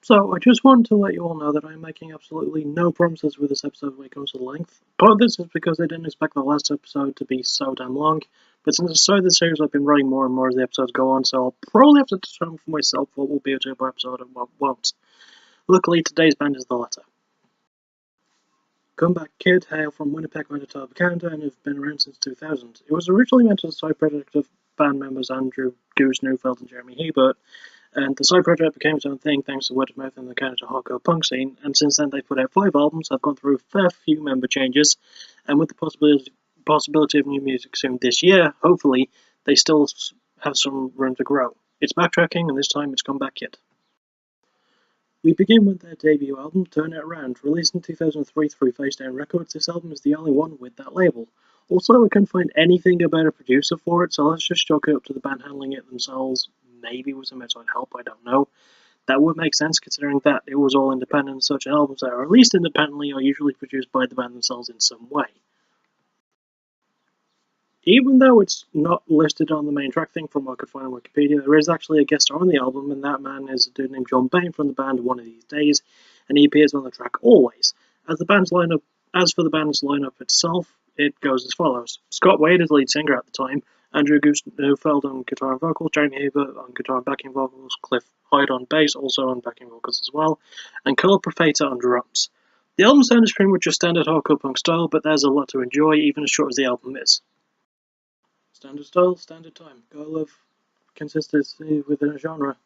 So, I just wanted to let you all know that I'm making absolutely no promises with this episode when it comes to length. Part of this is because I didn't expect the last episode to be so damn long, but since I started the series, I've been writing more and more as the episodes go on, so I'll probably have to determine for myself what will be a 2 episode and what won't. Luckily, today's band is the latter. Comeback Kid hail from Winnipeg, Manitoba, Canada, and have been around since 2000. It was originally meant as a side project of band members Andrew Goose Neufeld and Jeremy Hebert, and the side project became its own thing thanks to word of mouth in the Canada hardcore punk scene, and since then they've put out 5 albums, have gone through a fair few member changes, and with the possibility of new music soon this year, hopefully, they still have some room to grow. It's Backtracking, and this time it's Comeback Kid. We begin with their debut album, Turn It Around. Released in 2003 through Facedown Records, this album is the only one with that label. Also, I couldn't find anything about a producer for it, so let's just chalk it up to the band handling it themselves. Maybe with some outside help, I don't know. That would make sense considering that it was all independent, such albums that are released independently are usually produced by the band themselves in some way. Even though it's not listed on the main track thing from what I could find on Wikipedia, there is actually a guest star on the album, and that man is a dude named John Bain from the band One of These Days, and he appears on the track Always. As for the band's lineup itself, it goes as follows. Scott Wade is lead singer at the time, Andrew Neufeld on guitar and vocals, Jeremy Hebert on guitar and backing vocals, Cliff Hyde on bass, also on backing vocals as well, and Carl Profeta on drums. The album sound is pretty much a standard hardcore punk style, but there's a lot to enjoy, even as short as the album is. Standard style, standard time. Gotta love consistency within a genre.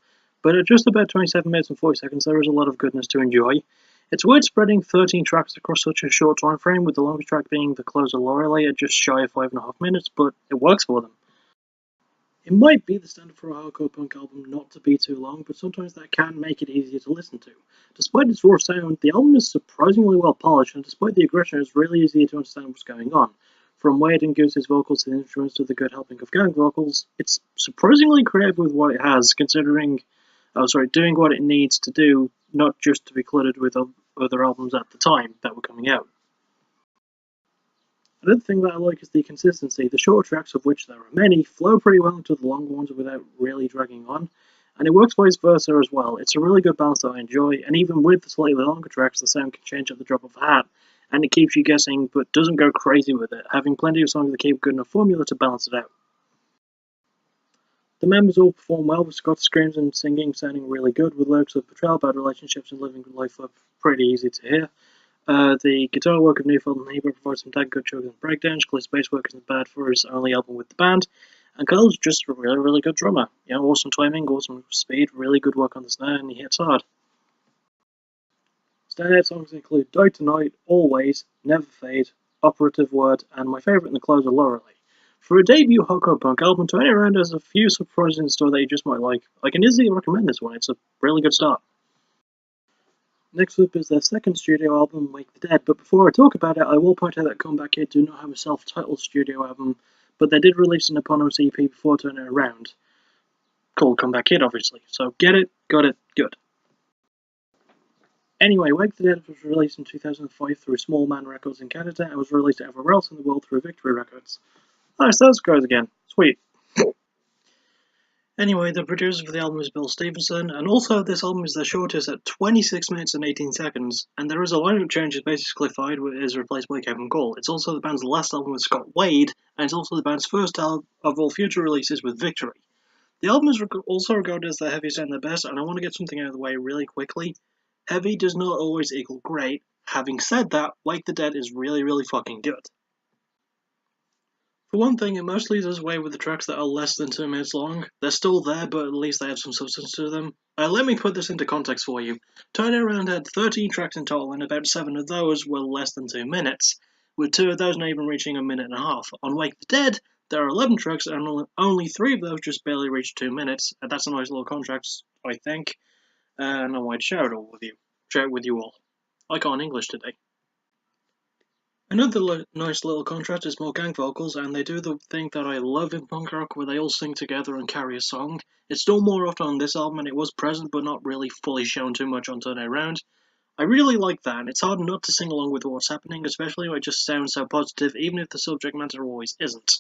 But at just about 27 minutes and 40 seconds, there is a lot of goodness to enjoy. It's weird spreading 13 tracks across such a short time frame, with the longest track being the closer Lorelei at just shy of 5.5 minutes, but it works for them. It might be the standard for a hardcore punk album not to be too long, but sometimes that can make it easier to listen to. Despite its raw sound, the album is surprisingly well polished, and despite the aggression, it's really easy to understand what's going on. From Wade and Goose's vocals to the instruments to the good helping of gang vocals, it's surprisingly creative with what it has, doing what it needs to do, not just to be cluttered with other albums at the time that were coming out. Another thing that I like is the consistency. The short tracks, of which there are many, flow pretty well into the longer ones without really dragging on, and it works vice versa as well. It's a really good balance that I enjoy, and even with the slightly longer tracks, the sound can change at the drop of a hat, and it keeps you guessing but doesn't go crazy with it, having plenty of songs that keep a good enough formula to balance it out. The members all perform well, with Scott's screams and singing sounding really good, with lyrics of betrayal, bad relationships, and living life up pretty easy to hear. The guitar work of Neufeld and Hebert provides some damn good chugs and breakdowns. Cliff's bass work isn't bad for his only album with the band, and Carl's just a really, really good drummer. Awesome timing, awesome speed, really good work on the snare, and he hits hard. Standout songs include Die Tonight, Always, Never Fade, Operative Word, and my favourite in the closer, Lorelei. For a debut hardcore punk album, Turn It Around has a few surprises in store that you just might like. I can easily recommend this one, it's a really good start. Next up is their second studio album, Wake the Dead, but before I talk about it, I will point out that Comeback Kid do not have a self-titled studio album, but they did release an eponymous EP before Turn It Around, called Comeback Kid, obviously, so get it, got it, good. Anyway, Wake the Dead was released in 2005 through Small Man Records in Canada and was released everywhere else in the world through Victory Records. Nice, those guys again. Sweet. Anyway, the producer for the album is Bill Stevenson, and also this album is the shortest at 26 minutes and 18 seconds, and there is a lineup change as basically Cliff Hyde is replaced by Kevin Cole. It's also the band's last album with Scott Wade, and it's also the band's first album of all future releases with Victory. The album is also regarded as the heaviest and the best, and I want to get something out of the way really quickly. Heavy does not always equal great. Having said that, Wake the Dead is really, really fucking good. For one thing, it mostly does away with the tracks that are less than 2 minutes long. They're still there, but at least they have some substance to them. Let me put this into context for you. Turn It Around had 13 tracks in total, and about 7 of those were less than 2 minutes, with 2 of those not even reaching a minute and a half. On Wake the Dead, there are 11 tracks, and only 3 of those just barely reach 2 minutes. And that's a nice little contrast, I think. And I might share it with you all. I can't English today. Another nice little contrast is more gang vocals, and they do the thing that I love in punk rock where they all sing together and carry a song. It's still more often on this album, and it was present but not really fully shown too much on Turn It Around. I really like that, and it's hard not to sing along with what's happening, especially when it just sounds so positive, even if the subject matter always isn't.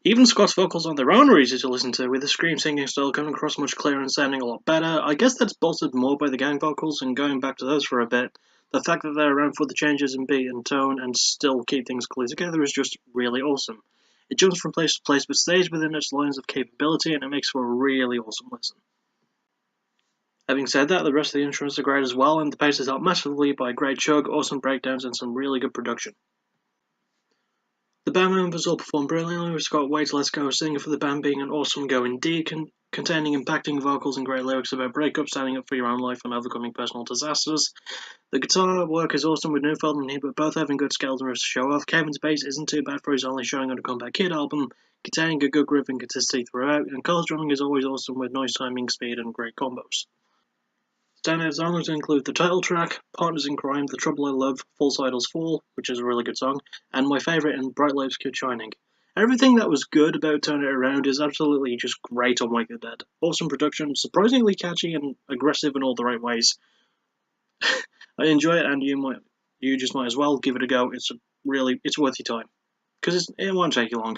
Even Scott's vocals on their own are easy to listen to, with the scream singing style coming across much clearer and sounding a lot better. I guess that's bolstered more by the gang vocals, and going back to those for a bit, the fact that they're around for the changes in beat and tone and still keep things clear together is just really awesome. It jumps from place to place but stays within its lines of capability, and it makes for a really awesome listen. Having said that, the rest of the instruments are great as well, and the pace is helped massively by a great chug, awesome breakdowns, and some really good production. The band members all performed brilliantly, with Scott Wade's Let's Go singing for the band being an awesome go indeed, containing impacting vocals and great lyrics about breakups, standing up for your own life, and overcoming personal disasters. The guitar work is awesome, with Neufeld and Hebert both having good scales and riffs to show off. Kevin's bass isn't too bad for his only showing on a Comeback Kid album, containing a good groove and consistency throughout, and Cole's drumming is always awesome with nice timing, speed, and great combos. Standout songs include the title track, Partners in Crime, The Trouble I Love, False Idols Fall, which is a really good song, and my favourite in Bright Lights Keep Shining. Everything that was good about Turn It Around is absolutely just great on Wake the Dead. Awesome production, surprisingly catchy and aggressive in all the right ways. I enjoy it, and you just might as well give it a go. It's worth your time, because it won't take you long.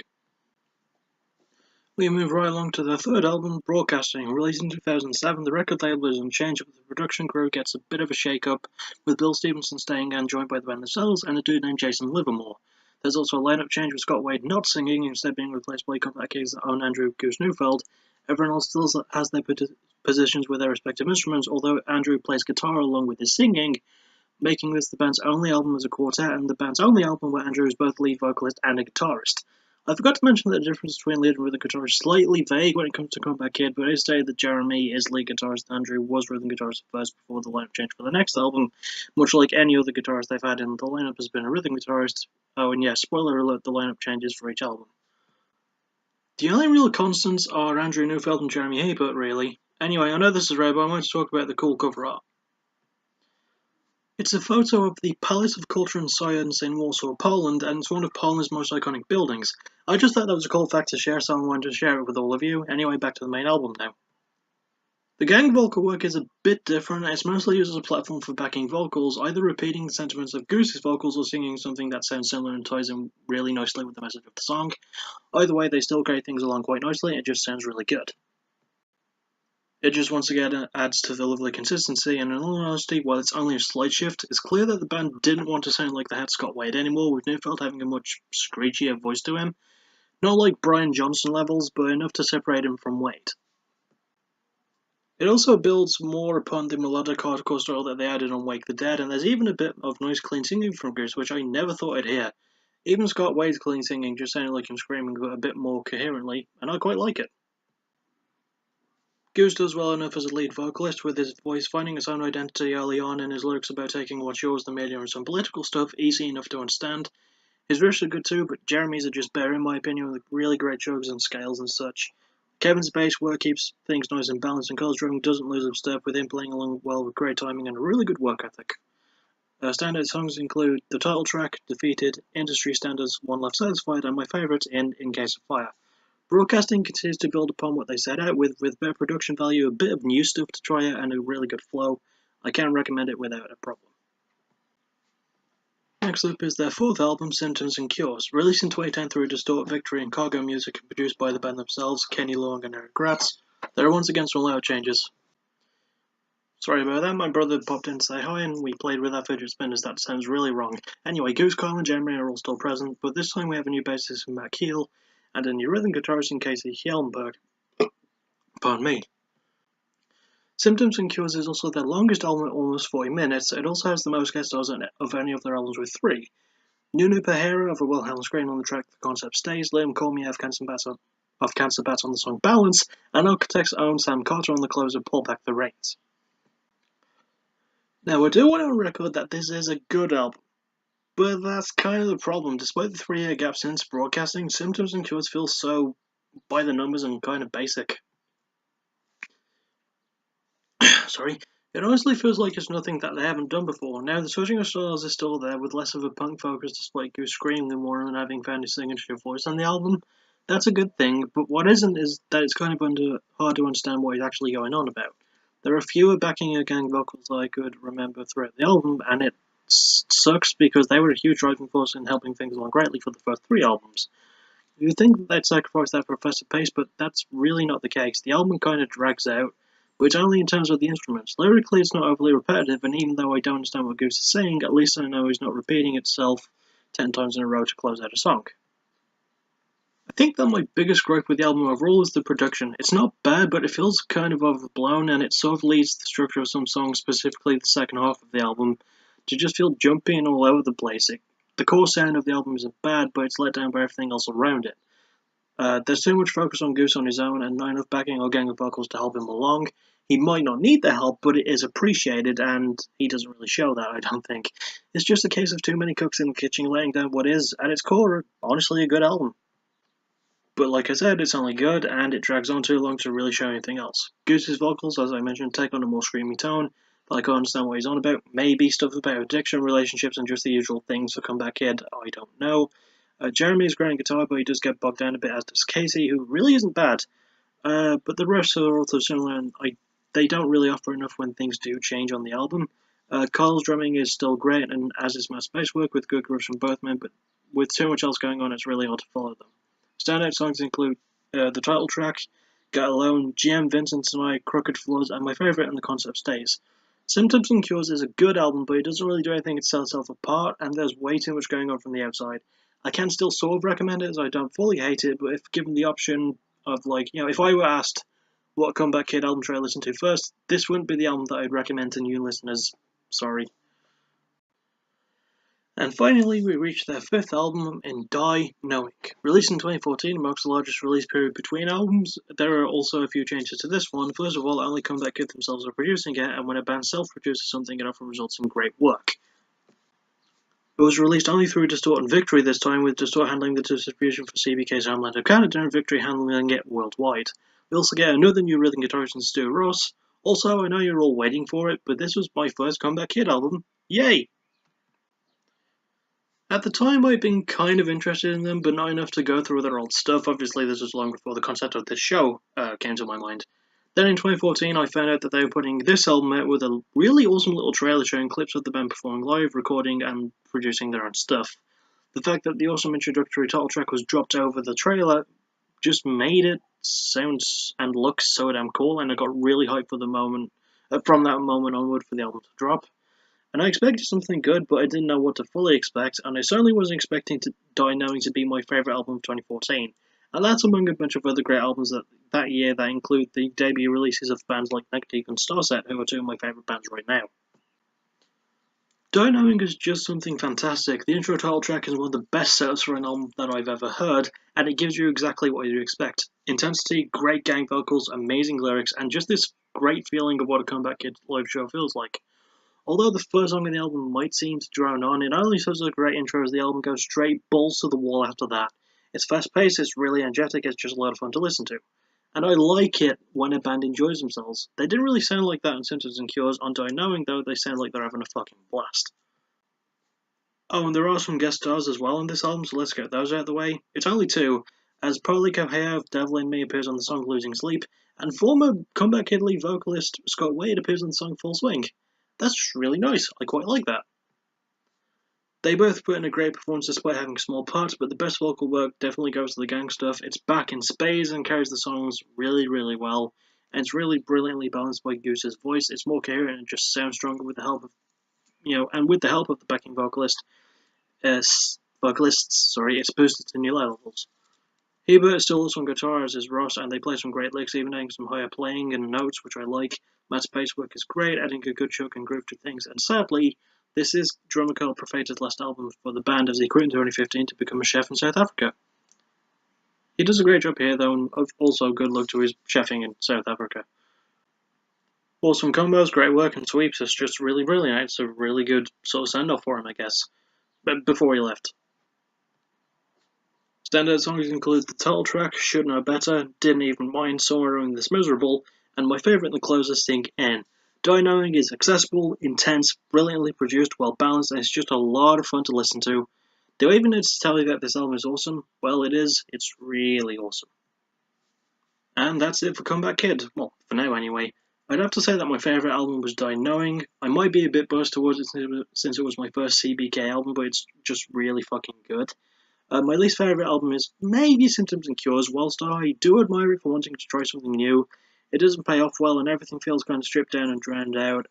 We move right along to their third album, Broadcasting. Released in 2007, the record label is unchanged, but the production crew gets a bit of a shake-up, with Bill Stevenson staying and joined by the band themselves and a dude named Jason Livermore. There's also a lineup change with Scott Wade not singing, instead being replaced by Comeback Kid's own Andrew Goose Neufeld. Everyone else still has their positions with their respective instruments, although Andrew plays guitar along with his singing, making this the band's only album as a quartet and the band's only album where Andrew is both lead vocalist and a guitarist. I forgot to mention that the difference between lead and rhythm guitar is slightly vague when it comes to Comeback Kid, but it is stated that Jeremy is lead guitarist and Andrew was rhythm guitarist first before the lineup change for the next album. Much like any other guitarist they've had in the lineup has been a rhythm guitarist. Oh, and yeah, spoiler alert, the lineup changes for each album. The only real constants are Andrew Neufeld and Jeremy Hebert, really. Anyway, I know this is rare, but I want to talk about the cool cover art. It's a photo of the Palace of Culture and Science in Warsaw, Poland, and it's one of Poland's most iconic buildings. I just thought that was a cool fact to share, so I wanted to share it with all of you. Anyway, back to the main album now. The gang vocal work is a bit different. It's mostly used as a platform for backing vocals, either repeating the sentiments of Goose's vocals or singing something that sounds similar and ties in really nicely with the message of the song. Either way, they still carry things along quite nicely, it just sounds really good. It just once again adds to the lovely consistency, and in all honesty, while it's only a slight shift, it's clear that the band didn't want to sound like they had Scott Wade anymore, with Neufeld having a much screechier voice to him. Not like Brian Johnson levels, but enough to separate him from Wade. It also builds more upon the melodic hardcore style that they added on Wake the Dead, and there's even a bit of nice clean singing from Goose, which I never thought I'd hear. Even Scott Wade's clean singing just sounded like him screaming a bit more coherently, and I quite like it. Goose does well enough as a lead vocalist, with his voice finding its own identity early on and his lyrics about taking what's yours, the media, and some political stuff easy enough to understand. His riffs are good too, but Jeremy's are just better in my opinion, with really great chugs and scales and such. Kevin's bass work keeps things nice and balanced, and Cole's drumming doesn't lose a step, with him playing along well with great timing and a really good work ethic. Standout songs include the title track, Defeated, Industry Standards, One Left Satisfied, and my favourite, In Case of Fire. Broadcasting continues to build upon what they set out with better production value, a bit of new stuff to try out, and a really good flow. I can't recommend it without a problem. Next up is their fourth album, Symptoms and Cures. Released in 2010 through Distort, Victory, and Cargo Music, and produced by the band themselves, Kenny Long and Eric Gratz. There are once again some loud changes. Sorry about that, my brother popped in to say hi and we played with our fidget spinners. That sounds really wrong. Anyway, Goose, Kyle and Jeremy are all still present, but this time we have a new bassist in Matt Keel, and a new rhythm guitarist in Casey Hjelmberg. Pardon me. Symptoms and Cures is also their longest album at almost 40 minutes. It also has the most guest stars of any of their albums with 3. Nunu Pahera of A Wilhelm Scream on the track The Concept Stays, Liam Cormier of Cancer Bats on the song Balance, and Architect's own Sam Carter on the closer Pull Back the Reins. Now, I do want to record that this is a good album, but that's kind of the problem. Despite the 3-year gap since Broadcasting, Symptoms and Cures feel so by the numbers and kind of basic. Sorry. It honestly feels like it's nothing that they haven't done before. Now, the switching of styles is still there, with less of a punk focus despite Goose screaming more than having found his signature voice on the album. That's a good thing, but what isn't is that it's kind of hard to understand what he's actually going on about. There are fewer backing a gang vocals I could remember throughout the album, and it sucks because they were a huge driving force in helping things along greatly for the first 3 albums. You'd think that they'd sacrifice that for a faster pace, but that's really not the case. The album kind of drags out, but it's only in terms of the instruments. Lyrically, it's not overly repetitive, and even though I don't understand what Goose is saying, at least I know he's not repeating itself 10 times in a row to close out a song. I think that my biggest gripe with the album overall is the production. It's not bad, but it feels kind of overblown, and it sort of leads the structure of some songs, specifically the second half of the album, to just feel jumpy and all over the place. The core sound of the album isn't bad, but it's let down by everything else around it. There's too much focus on Goose on his own, and not enough backing or gang of vocals to help him along. He might not need the help, but it is appreciated, and he doesn't really show that, I don't think. It's just a case of too many cooks in the kitchen laying down what is, at its core, honestly a good album. But like I said, it's only good, and it drags on too long to really show anything else. Goose's vocals, as I mentioned, take on a more screamy tone, but I can't understand what he's on about. Maybe stuff about addiction, relationships, and just the usual things for Comeback Kid, I don't know. Jeremy is great on guitar, but he does get bogged down a bit, as does Casey, who really isn't bad. But the rest are also similar, and they don't really offer enough when things do change on the album. Carl's drumming is still great, and as is Matt's bass work with good grooves from both men, but with too much else going on, it's really hard to follow them. Standout songs include the title track, Get Alone, GM Vincent's and I, Crooked Floors, and my favourite, And the Concept Stays. Symptoms and Cures is a good album, but it doesn't really do anything to set itself apart, and there's way too much going on from the outside. I can still sort of recommend it, as I don't fully hate it, but if given the option of, if I were asked what Comeback Kid album should I listen to first, this wouldn't be the album that I'd recommend to new listeners. Sorry. And finally, we reach their fifth album in Die Knowing. Released in 2014, marks the largest release period between albums. There are also a few changes to this one. First of all, only Comeback Kid themselves are producing it, and when a band self-produces something, it often results in great work. It was released only through Distort and Victory this time, with Distort handling the distribution for CBK's homeland of Canada and Victory handling it worldwide. We also get another new rhythm guitarist in Stu Ross. Also, I know you're all waiting for it, but this was my first Comeback Kid album. Yay! At the time, I'd been kind of interested in them, but not enough to go through their old stuff. Obviously, this was long before the concept of this show came to my mind. Then in 2014, I found out that they were putting this album out with a really awesome little trailer showing clips of the band performing live, recording, and producing their own stuff. The fact that the awesome introductory title track was dropped over the trailer just made it sound and look so damn cool, and I got really hyped for the moment, from that moment onward for the album to drop. And I expected something good, but I didn't know what to fully expect, and I certainly wasn't expecting Die Knowing to be my favourite album of 2014. And that's among a bunch of other great albums that year that include the debut releases of bands like Negative and Starset, who are two of my favourite bands right now. Die Knowing is just something fantastic. The intro title track is one of the best setups for an album that I've ever heard, and it gives you exactly what you'd expect. Intensity, great gang vocals, amazing lyrics, and just this great feeling of what a Comeback Kid live show feels like. Although the first song in the album might seem to drone on, it only serves as a great intro as the album goes straight balls to the wall after that. It's fast-paced, it's really energetic, it's just a lot of fun to listen to. And I like it when a band enjoys themselves. They didn't really sound like that in Symptoms and Cures. On Die Knowing, though, they sound like they're having a fucking blast. Oh, and there are some guest stars as well on this album, so let's get those out of the way. It's only two, as Paulie Correa of Devil in Me appears on the song Losing Sleep, and former Comeback Kid lead vocalist Scott Wade appears on the song Full Swing. That's really nice, I quite like that. They both put in a great performance despite having small parts, but the best vocal work definitely goes to the gang stuff. It's back in spades and carries the songs really, really well, and it's really brilliantly balanced by Goose's voice. It's more coherent and just sounds stronger with the help of, with the help of the backing vocalists, it's boosted to new levels. Hebert is still also on guitar, as is Ross, and they play some great licks, even adding some higher playing and notes, which I like. Matt's bass work is great, adding a good choke and groove to things, and sadly, this is drummer Carl Profeta's last album for the band, as he quit in 2015 to become a chef in South Africa. He does a great job here, though, and also good luck to his chefing in South Africa. Awesome combos, great work, and sweeps. It's just really brilliant. It's a really good sort of send-off for him, I guess, but before he left. Standout songs include the title track, Should Know Better, Didn't Even Mind, Somewhere Around This Miserable, and my favourite and the closest thing, N. Die Knowing is accessible, intense, brilliantly produced, well balanced, and it's just a lot of fun to listen to. Do I even need to tell you that this album is awesome? Well, it is. It's really awesome. And that's it for Comeback Kid. Well, for now anyway. I'd have to say that my favourite album was Die Knowing. I might be a bit biased towards it since it was my first CBK album, but it's just really fucking good. My least favourite album is maybe Symptoms and Cures. Whilst I do admire it for wanting to try something new, it doesn't pay off well, and everything feels kind of stripped down and drowned out.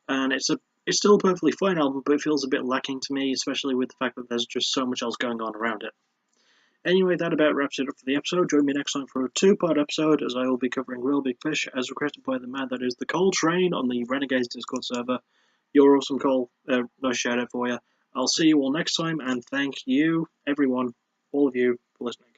And it's still a perfectly fine album, but it feels a bit lacking to me, especially with the fact that there's just so much else going on around it. Anyway, that about wraps it up for the episode. Join me next time for a two-part episode, as I will be covering Real Big Fish, as requested by the man that is the Cole Train on the Renegades Discord server. You're awesome, Cole. Nice shout out for you. I'll see you all next time, and thank you, everyone, all of you, for listening.